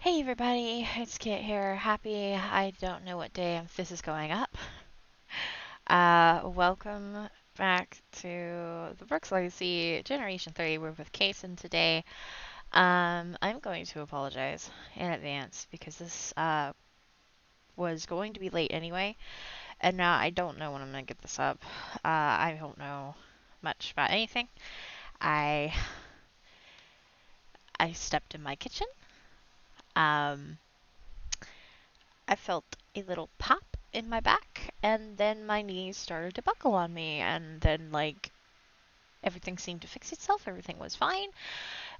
Hey everybody, it's Kit here. Happy I don't know what day this is going up. Welcome back to the Brooks Legacy Generation 3. We're with Cayson today. I'm going to apologize in advance because this was going to be late anyway, and now I don't know when I'm going to get this up. I don't know much about anything. I I stepped in my kitchen. Um, I felt a little pop in my back, and then my knees started to buckle on me, and then, everything seemed to fix itself, everything was fine,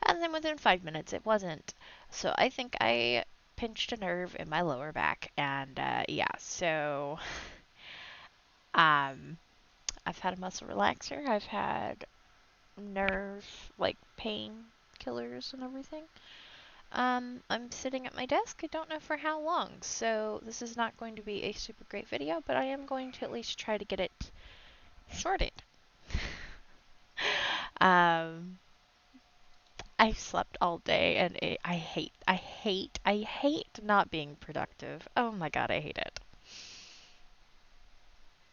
and then within 5 minutes it wasn't. So I think I pinched a nerve in my lower back, and yeah, so um, I've had a muscle relaxer, I've had nerve, pain killers and everything. I'm sitting at my desk. I don't know for how long, so this is not going to be a super great video, but I am going to at least try to get it sorted. um, I slept all day, and I hate not being productive. Oh my god, I hate it.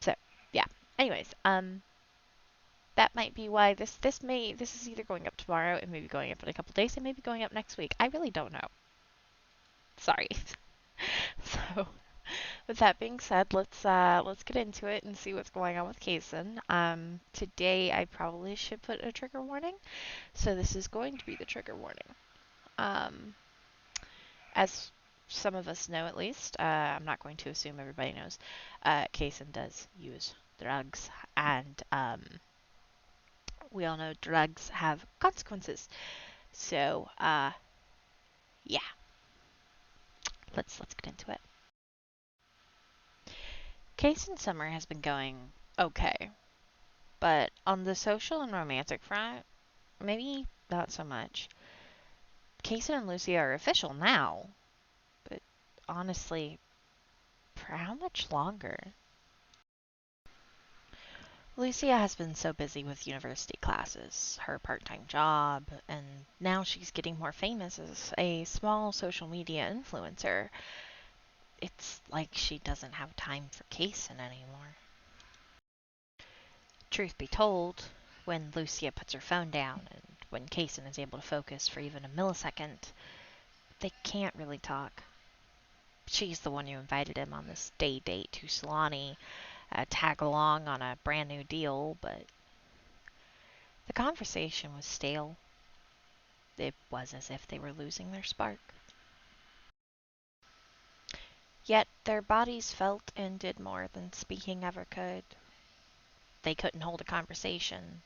So, yeah. Anyways, that might be why this is either going up tomorrow, it may be going up in a couple days, it may be going up next week. I really don't know. Sorry. So, with that being said, let's get into it and see what's going on with Cayson. Today I probably should put a trigger warning, so this is going to be the trigger warning. As some of us know, at least, I'm not going to assume everybody knows. Cayson does use drugs, and we all know drugs have consequences. So, yeah, let's get into it. Cayson's summer has been going okay, but on the social and romantic front, maybe not so much. Cayson and Lucy are official now, but honestly, for how much longer? Lucia has been so busy with university classes, her part-time job, and now she's getting more famous as a small social media influencer. It's like she doesn't have time for Cayson anymore. Truth be told, when Lucia puts her phone down and when Cayson is able to focus for even a millisecond, they can't really talk. She's the one who invited him on this day date to Solani, tag along on a brand new deal, but the conversation was stale. It was as if they were losing their spark. Yet their bodies felt and did more than speaking ever could. They couldn't hold a conversation,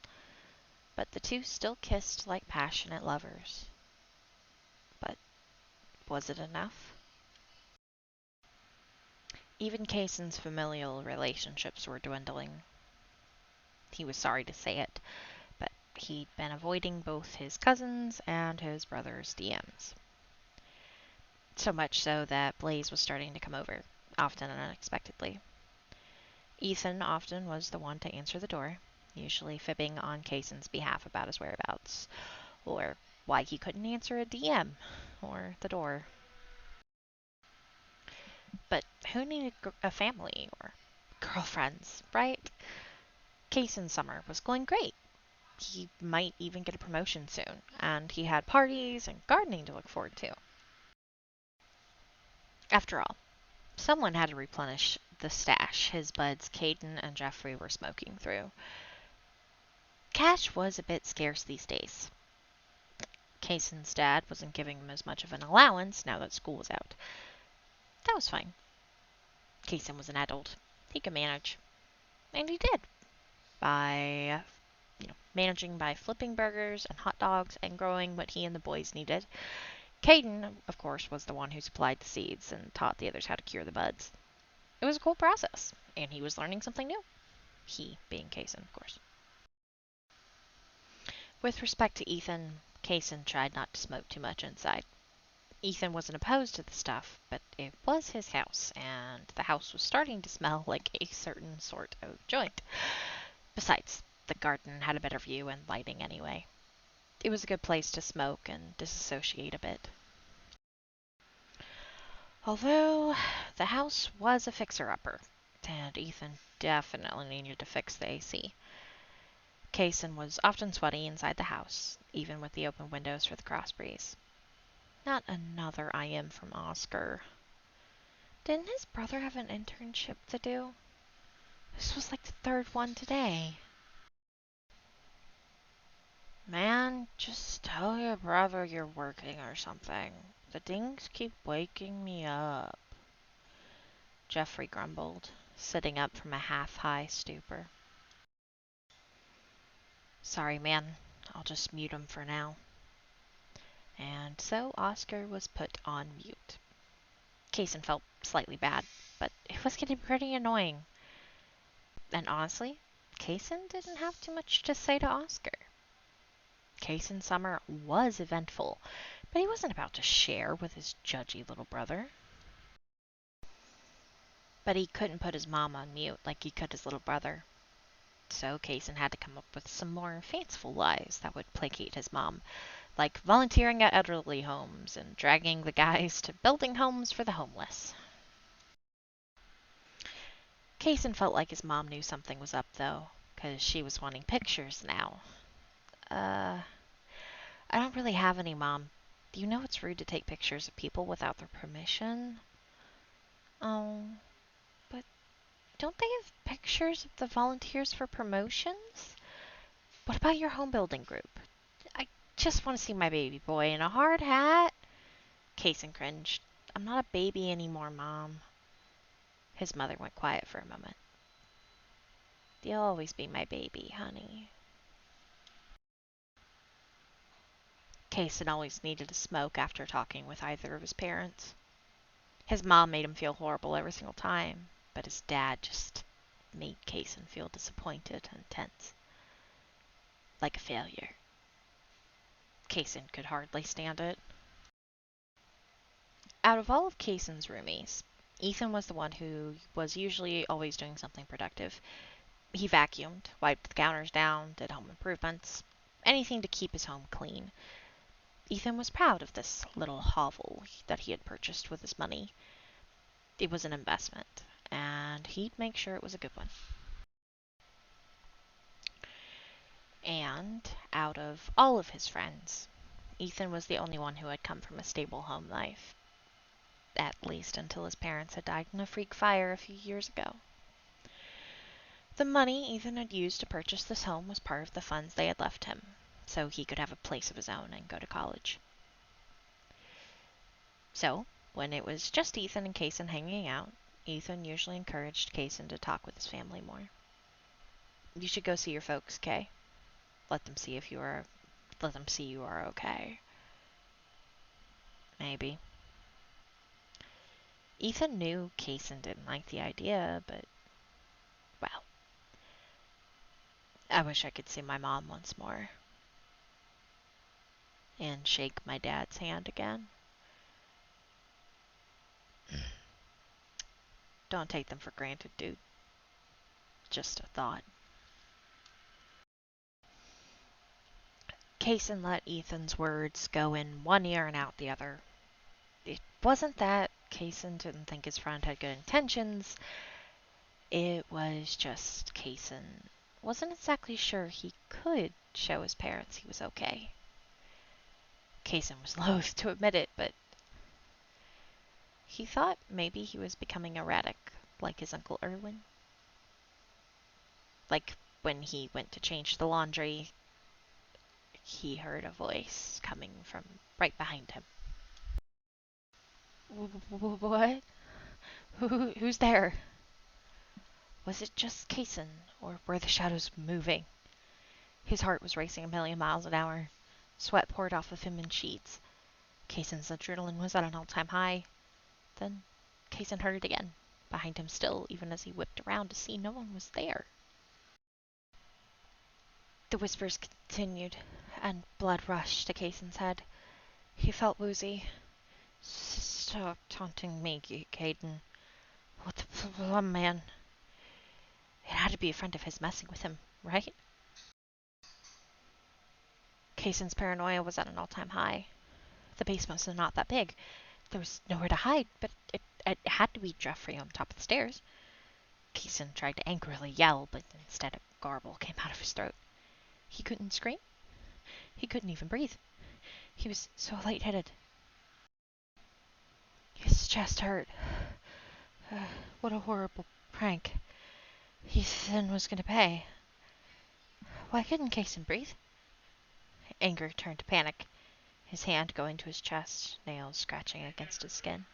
but the two still kissed like passionate lovers. But was it enough? Even Cayson's familial relationships were dwindling. He was sorry to say it, but he'd been avoiding both his cousins and his brother's DMs. So much so that Blaze was starting to come over, often and unexpectedly. Ethan often was the one to answer the door, usually fibbing on Cayson's behalf about his whereabouts, or why he couldn't answer a DM, or the door. But who needed a family, or girlfriends, right? Cayson's summer was going great. He might even get a promotion soon, and he had parties and gardening to look forward to. After all, someone had to replenish the stash his buds Caden and Jeffrey were smoking through. Cash was a bit scarce these days. Cayson's dad wasn't giving him as much of an allowance now that school was out. That was fine. Cayson was an adult. He could manage. And he did. By, managing by flipping burgers and hot dogs and growing what he and the boys needed. Caden, of course, was the one who supplied the seeds and taught the others how to cure the buds. It was a cool process, and he was learning something new. He being Cayson, of course. With respect to Ethan, Cayson tried not to smoke too much inside. Ethan wasn't opposed to the stuff, but it was his house, and the house was starting to smell like a certain sort of joint. Besides, the garden had a better view and lighting anyway. It was a good place to smoke and disassociate a bit. Although the house was a fixer-upper, and Ethan definitely needed to fix the AC. Cayson was often sweaty inside the house, even with the open windows for the cross breeze. Not another IM from Oscar. Didn't his brother have an internship to do? This was like the third one today. Man, just tell your brother you're working or something. The dings keep waking me up, Jeffrey grumbled, sitting up from a half-high stupor. Sorry, man. I'll just mute him for now. And so Oscar was put on mute. Cayson felt slightly bad, but it was getting pretty annoying. And honestly, Cayson didn't have too much to say to Oscar. Cayson's summer was eventful, but he wasn't about to share with his judgy little brother. But he couldn't put his mom on mute like he could his little brother. So Cayson had to come up with some more fanciful lies that would placate his mom, like volunteering at elderly homes and dragging the guys to building homes for the homeless. Cayson felt like his mom knew something was up, though, because she was wanting pictures now. I don't really have any, Mom. Do you know it's rude to take pictures of people without their permission? Oh, but don't they have pictures of the volunteers for promotions? What about your home building group? I just want to see my baby boy in a hard hat. Cayson cringed. I'm not a baby anymore, Mom. His mother went quiet for a moment. You'll always be my baby, honey. Cayson always needed a smoke after talking with either of his parents. His mom made him feel horrible every single time, but his dad just made Cayson feel disappointed and tense. Like a failure. Cayson could hardly stand it. Out of all of Cayson's roomies, Ethan was the one who was usually always doing something productive. He vacuumed, wiped the counters down, did home improvements, anything to keep his home clean. Ethan was proud of this little hovel that he had purchased with his money. It was an investment, and he'd make sure it was a good one. And out of all of his friends, Ethan was the only one who had come from a stable home life. At least until his parents had died in a freak fire a few years ago. The money Ethan had used to purchase this home was part of the funds they had left him, so he could have a place of his own and go to college. So, when it was just Ethan and Cayson hanging out, Ethan usually encouraged Cayson to talk with his family more. You should go see your folks, Kay. Let them see you are okay. Maybe. Ethan knew Cayson didn't like the idea, but, well, I wish I could see my mom once more. And shake my dad's hand again. Don't take them for granted, dude. Just a thought. Cayson let Ethan's words go in one ear and out the other. It wasn't that Cayson didn't think his friend had good intentions. It was just Cayson wasn't exactly sure he could show his parents he was okay. Cayson was loath to admit it, but he thought maybe he was becoming erratic, like his Uncle Erwin. Like when he went to change the laundry, he heard a voice coming from right behind him. What? Who's there? Was it just Cayson, or were the shadows moving? His heart was racing a million miles an hour. Sweat poured off of him in sheets. Cayson's adrenaline was at an all-time high. Then Cayson heard it again, behind him still, even as he whipped around to see no one was there. The whispers continued, and blood rushed to Cayson's head. He felt woozy. Stop taunting me, Caden. What the plum, man? It had to be a friend of his messing with him, right? Cayson's paranoia was at an all-time high. The basement was not that big. There was nowhere to hide, but it It had to be Jeffrey on top of the stairs. Cayson tried to angrily yell, but instead a garble came out of his throat. He couldn't scream. He couldn't even breathe. He was so lightheaded. His chest hurt. What a horrible prank. Ethan was going to pay. Why couldn't Cayson breathe? Anger turned to panic, his hand going to his chest, nails scratching against his skin.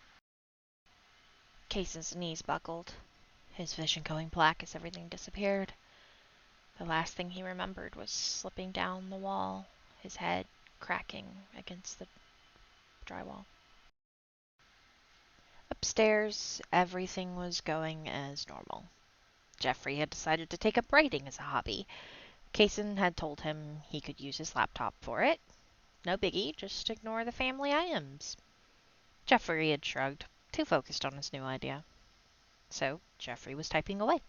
Cayson's knees buckled, his vision going black as everything disappeared. The last thing he remembered was slipping down the wall, his head cracking against the drywall. Upstairs, everything was going as normal. Jeffrey had decided to take up writing as a hobby. Cayson had told him he could use his laptop for it. No biggie, just ignore the family items. Jeffrey had shrugged, too focused on his new idea. So, Jeffrey was typing away,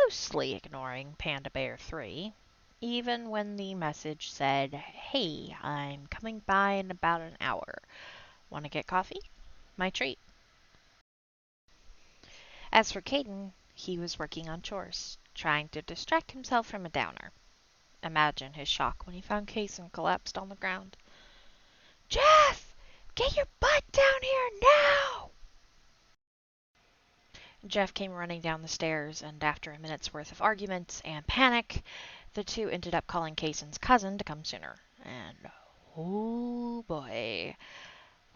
mostly ignoring Panda Bear 3, even when the message said, "Hey, I'm coming by in about an hour. Want to get coffee? My treat." As for Caden, he was working on chores, trying to distract himself from a downer. Imagine his shock when he found Cayson collapsed on the ground. "Jeff! Get your butt down here now!" Jeff came running down the stairs, and after a minute's worth of arguments and panic, the two ended up calling Cayson's cousin to come sooner. And oh boy,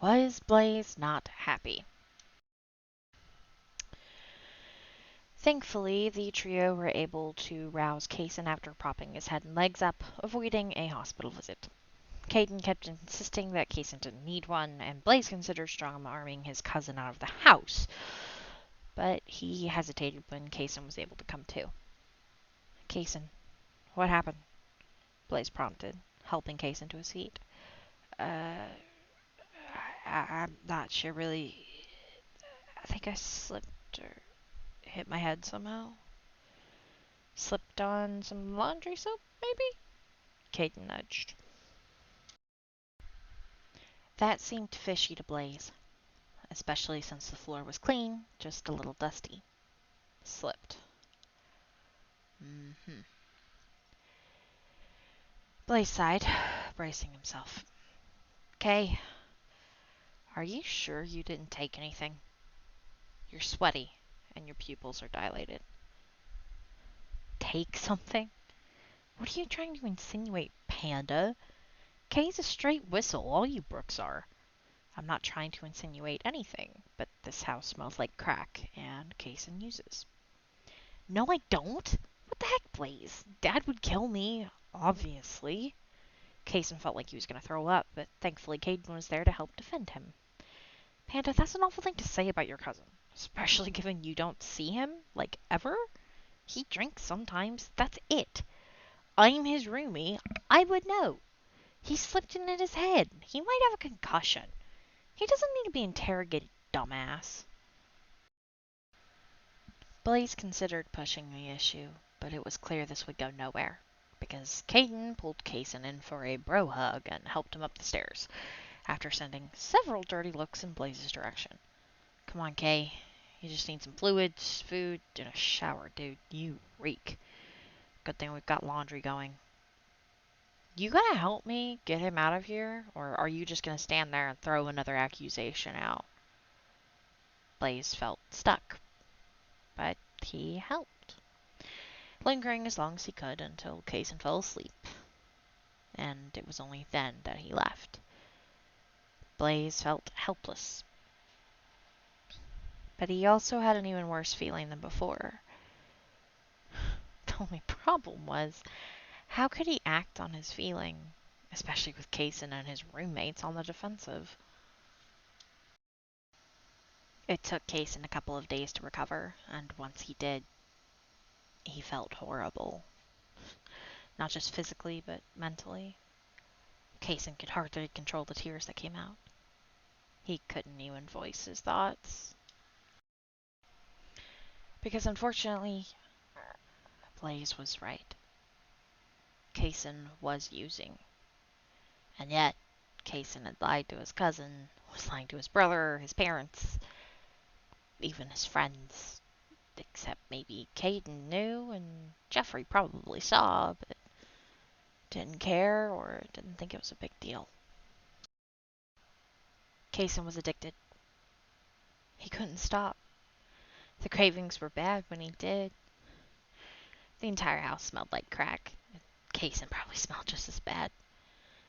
was Blaze not happy. Thankfully, the trio were able to rouse Cayson after propping his head and legs up, avoiding a hospital visit. Caden kept insisting that Cayson didn't need one, and Blaze considered strong-arming his cousin out of the house, but he hesitated when Cayson was able to come too. "Cayson, what happened?" Blaze prompted, helping Cayson to his feet. I'm not sure really. I think I slipped or hit my head somehow. Slipped on some laundry soap, maybe?" Caden nudged. That seemed fishy to Blaze, especially since the floor was clean, just a little dusty. Slipped. Blaze sighed, bracing himself. "Kay, are you sure you didn't take anything? You're sweaty, and your pupils are dilated." "Take something? What are you trying to insinuate, Panda? Kay's a straight whistle, all you Brooks are." "I'm not trying to insinuate anything, but this house smells like crack, and Cayson uses." "No, I don't. What the heck, Blaze? Dad would kill me, obviously." Cayson felt like he was going to throw up, but thankfully Caden was there to help defend him. "Panda, that's an awful thing to say about your cousin, especially given you don't see him, like, ever. He drinks sometimes, that's it. I'm his roomie. I would know. He slipped in his head. He might have a concussion. He doesn't need to be interrogated, dumbass." Blaze considered pushing the issue, but it was clear this would go nowhere, because Caden pulled Cayson in for a bro hug and helped him up the stairs, after sending several dirty looks in Blaze's direction. "Come on, Kay. You just need some fluids, food, and a shower, dude. You reek. Good thing we've got laundry going." "You gonna help me get him out of here, or are you just gonna stand there and throw another accusation out?" Blaze felt stuck, but he helped, lingering as long as he could until Cayson fell asleep, and it was only then that he left. Blaze felt helpless, but he also had an even worse feeling than before. The only problem was, how could he act on his feeling, especially with Cayson and his roommates on the defensive? It took Cayson a couple of days to recover, and once he did, he felt horrible. Not just physically, but mentally. Cayson could hardly control the tears that came out. He couldn't even voice his thoughts. Because unfortunately, Blaze was right. Cayson was using. And yet, Cayson had lied to his cousin, was lying to his brother, his parents. Even his friends, except maybe Caden, knew, and Jeffrey probably saw, but didn't care or didn't think it was a big deal. Cayson was addicted. He couldn't stop. The cravings were bad when he did. The entire house smelled like crack. Cayson probably smelled just as bad.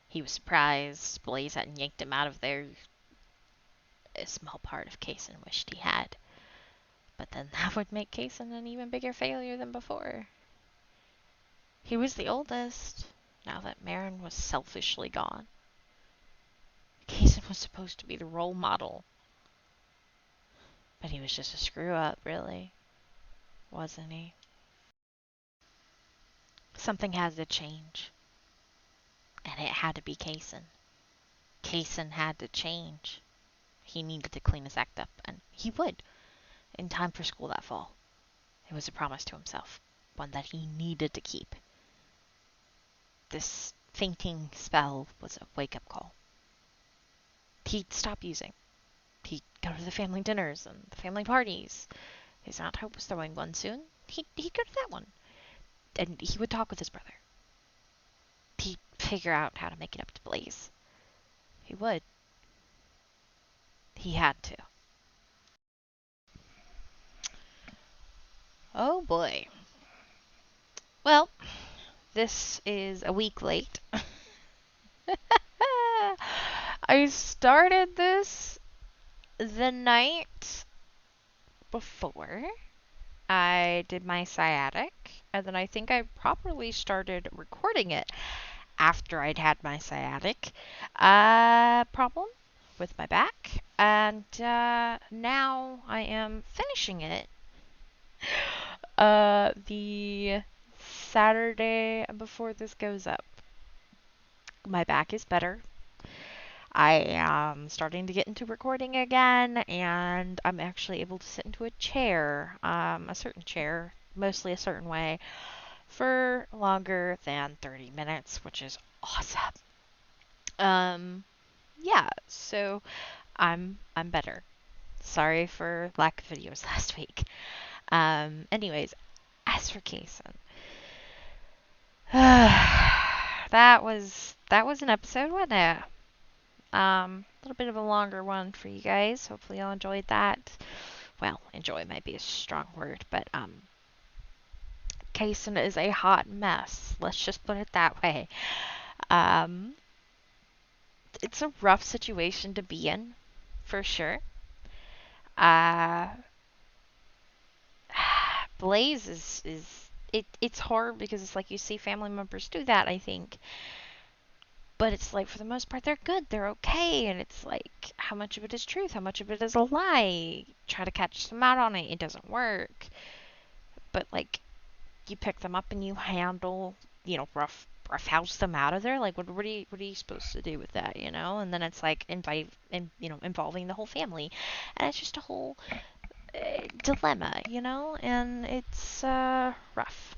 He was surprised Blaze hadn't yanked him out of there. A small part of Cayson wished he had. But then that would make Cayson an even bigger failure than before. He was the oldest, now that Marin was selfishly gone. Cayson was supposed to be the role model. But he was just a screw-up, really. Wasn't he? Something had to change. And it had to be Cayson. Cayson had to change. He needed to clean his act up, and he would, in time for school that fall. It was a promise to himself, one that he needed to keep. This fainting spell was a wake-up call. He'd stop using. He'd go to the family dinners and the family parties. His Aunt Hope was throwing one soon. He'd go to that one. And he would talk with his brother. He'd figure out how to make it up to Blaze. He would. He had to. Oh boy. Well, this is a week late. I started this the night before I did my sciatic, and then I think I properly started recording it after I'd had my sciatic problem with my back, and now I am finishing it the Saturday before this goes up. My back is better. I am starting to get into recording again, and I'm actually able to sit into a chair, a certain chair, mostly a certain way, for longer than 30 minutes, which is awesome. Yeah, so I'm better. Sorry for lack of videos last week. Anyways, as for Cayson, that was an episode, wasn't it? A little bit of a longer one for you guys. Hopefully y'all enjoyed that. Well, enjoy might be a strong word, but Cayson is a hot mess. Let's just put it that way. It's a rough situation to be in, for sure. Blaze is it's hard because it's like you see family members do that, I think. But it's like, for the most part, they're good. They're okay. And it's like, how much of it is truth? How much of it is a lie? Try to catch them out on it. It doesn't work. But, like, you pick them up and you handle, rough house them out of there. Like, what are you supposed to do with that, you know? And then it's like, involving the whole family. And it's just a whole dilemma, you know? And it's rough.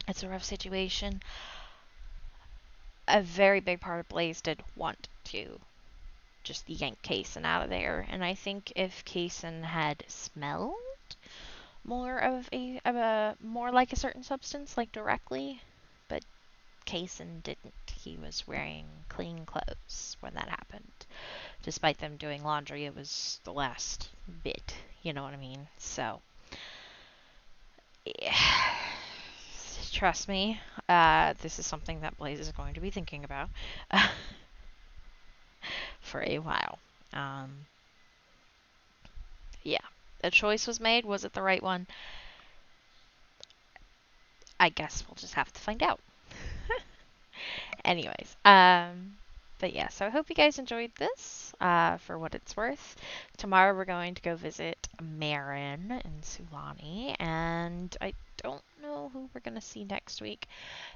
It's a rough situation. A very big part of Blaze did want to just yank Cayson out of there, and I think if Cayson had smelled more of a more like a certain substance, like directly, but Cayson didn't. He was wearing clean clothes when that happened. Despite them doing laundry, it was the last bit, you know what I mean? So, yeah. Trust me, this is something that Blaze is going to be thinking about for a while. Yeah, a choice was made. Was it the right one? I guess we'll just have to find out. Anyways, but yeah, so I hope you guys enjoyed this, for what it's worth. Tomorrow we're going to go visit Marin and Sulani, and I don't know who we're going to see next week.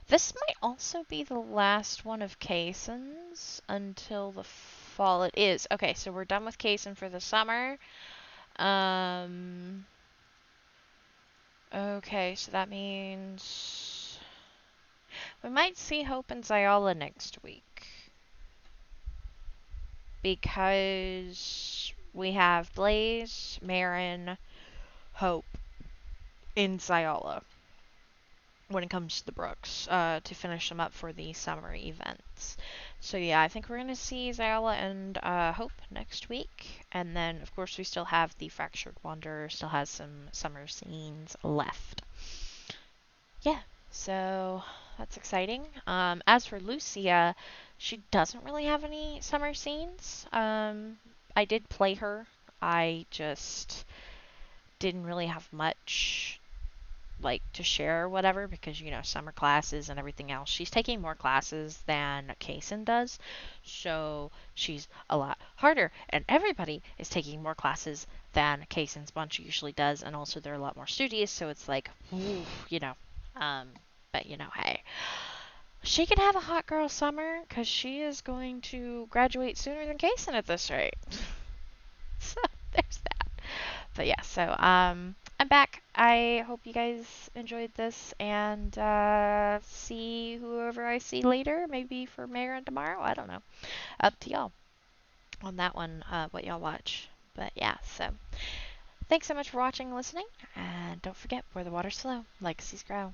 This might also be the last one of Cayson's until the fall. It is. Okay, so we're done with Cayson for the summer. Okay, so that means we might see Hope and Zayala next week. Because we have Blaze, Marin, Hope, and Xyala when it comes to the Brooks to finish them up for the summer events. So yeah, I think we're going to see Xyala and Hope next week. And then, of course, we still have the Fractured Wanderer, still has some summer scenes left. Yeah, so that's exciting. As for Lucia, she doesn't really have any summer scenes. I did play her. I just didn't really have much like to share or whatever because summer classes and everything else. She's taking more classes than Cayson does, so she's a lot harder. And everybody is taking more classes than Cayson's bunch usually does, and also they're a lot more studious. So it's like, ooh, but hey, she can have a hot girl summer because she is going to graduate sooner than Cayson at this rate. So there's that. But yeah, so I'm back. I hope you guys enjoyed this and see whoever I see later, maybe for Marin tomorrow. I don't know. Up to y'all on that one, what y'all watch. But yeah, so thanks so much for watching and listening. And don't forget, where the water's slow, legacies grow.